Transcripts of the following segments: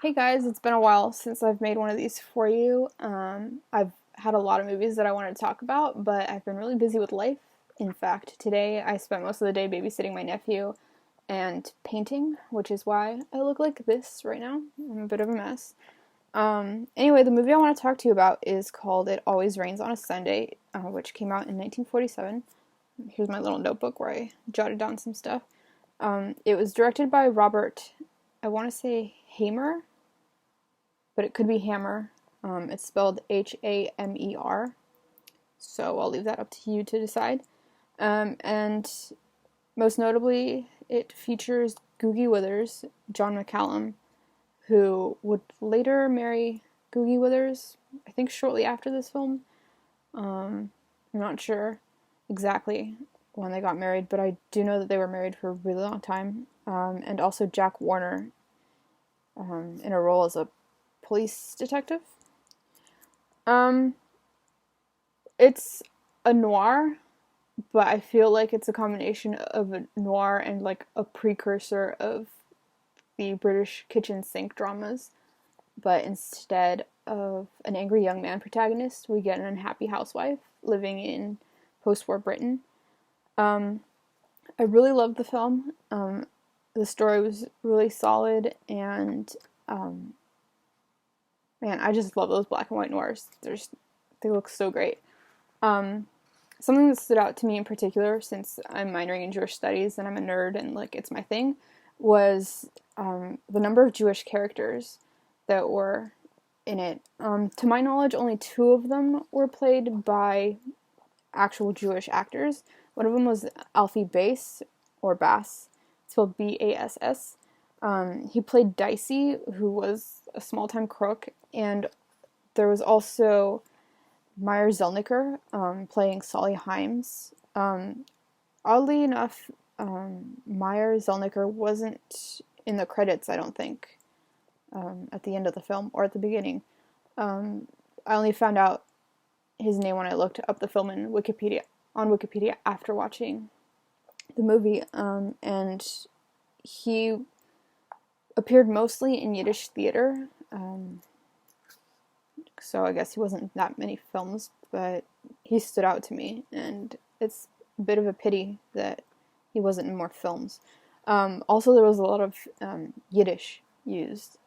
Hey guys, it's been a while since I've made one of these for you. I've had a lot of movies that I wanted to talk about, but I've been really busy with life. In fact, today I spent most of the day babysitting my nephew and painting, which is why I look like this right now. I'm a bit of a mess. Anyway, the movie I want to talk to you about is called It Always Rains on a Sunday, which came out in 1947. Here's my little notebook where I jotted down some stuff. It was directed by Robert, I want to say Hamer, but it could be Hammer. It's spelled Hamer, so I'll leave that up to you to decide. And most notably, it features Googie Withers, John McCallum, who would later marry Googie Withers, I think shortly after this film. I'm not sure exactly when they got married, but I do know that they were married for a really long time. And also Jack Warner in a role as a police detective. It's a noir, but I feel like it's a combination of a noir and like a precursor of the British kitchen sink dramas. But instead of an angry young man protagonist, we get an unhappy housewife living in post-war Britain. I really loved the film. The story was really solid, and man, I just love those black and white noirs. They look so great. Something that stood out to me in particular, since I'm minoring in Jewish studies and I'm a nerd and like it's my thing, was the number of Jewish characters that were in it. To my knowledge, only two of them were played by actual Jewish actors. One of them was Alfie Bass, or Bass, spelled Bass. He played Dicey, who was a small-time crook, and there was also Meyer Zelnicker playing Solly Himes. Oddly enough, Meyer Zelnicker wasn't in the credits, I don't think, at the end of the film or at the beginning. I only found out his name when I looked up the film on Wikipedia after watching the movie, and he appeared mostly in Yiddish theater, so I guess he wasn't in that many films, but he stood out to me, and it's a bit of a pity that he wasn't in more films. Also, there was a lot of Yiddish used.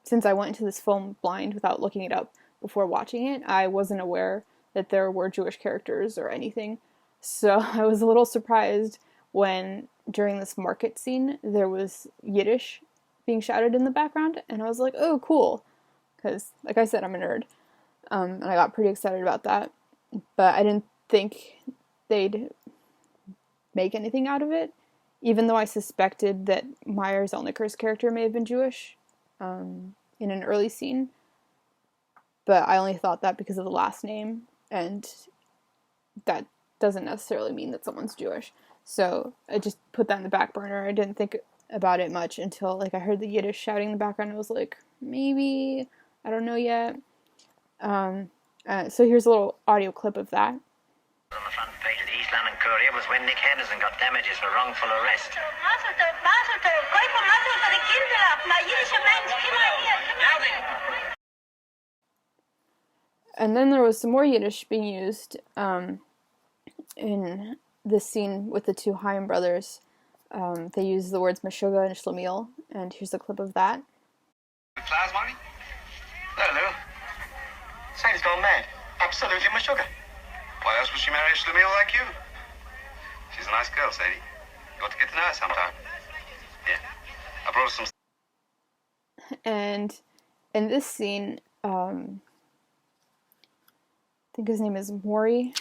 Since I went into this film blind without looking it up before watching it, I wasn't aware that there were Jewish characters or anything, so I was a little surprised when, during this market scene, there was Yiddish being shouted in the background, and I was like, oh, cool, because, like I said, I'm a nerd, and I got pretty excited about that, but I didn't think they'd make anything out of it, even though I suspected that Meyer Zelnicker's character may have been Jewish in an early scene, but I only thought that because of the last name, and that doesn't necessarily mean that someone's Jewish. So I just put that in the back burner. I didn't think about it much until like I heard the Yiddish shouting in the background. I was like, maybe, I don't know yet. So here's a little audio clip of that. On the front page of the East London Courier was when Nick Henderson got damages for wrongful arrest. And then there was some more Yiddish being used in this scene with the two Haim brothers. They use the words Meshuggah and Shlemiel, and here's a clip of that. Flowers, Marty? No, Lou. Sadie's gone mad. Absolutely Meshuggah. Why else would she marry a Shlemiel like you? She's a nice girl, Sadie. You ought to get to know her sometime. Here, I brought her some... And in this scene, I think his name is Maury.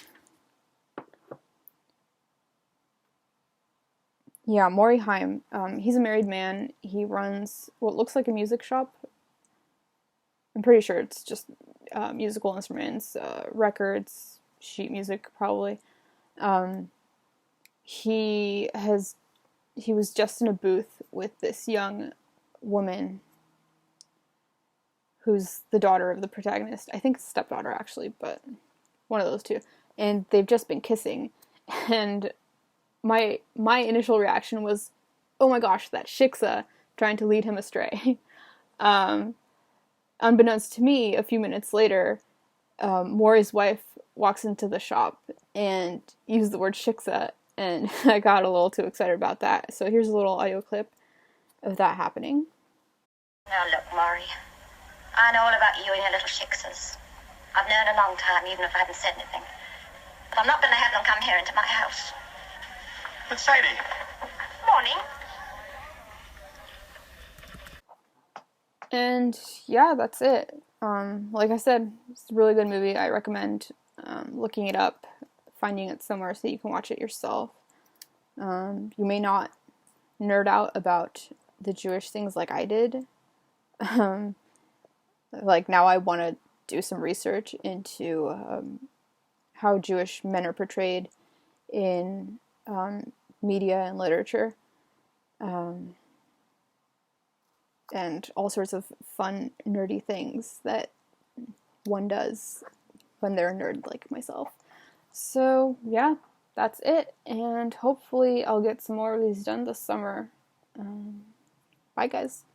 Yeah, Maury Haim. He's a married man. He runs what looks like a music shop. I'm pretty sure it's just musical instruments, records, sheet music, probably. He was just in a booth with this young woman who's the daughter of the protagonist. I think stepdaughter, actually, but one of those two. And they've just been kissing. And my initial reaction was, oh my gosh, that Shiksa trying to lead him astray. Um, Unbeknownst to me, a few minutes later, Maury's wife walks into the shop and used the word shiksa, and I got a little too excited about that. So here's a little audio clip of that happening. Now look, Maury, I know all about you and your little shiksas. I've known a long time, even if I hadn't said anything. But I'm not going to have them come here into my house. But Sadie. Morning. And yeah, that's it. Like I said, it's a really good movie. I recommend looking it up, finding it somewhere so you can watch it yourself. You may not nerd out about the Jewish things like I did. Like now I want to do some research into how Jewish men are portrayed in media and literature. And all sorts of fun, nerdy things that one does when they're a nerd like myself. So, yeah, that's it. And hopefully I'll get some more of these done this summer. Bye, guys.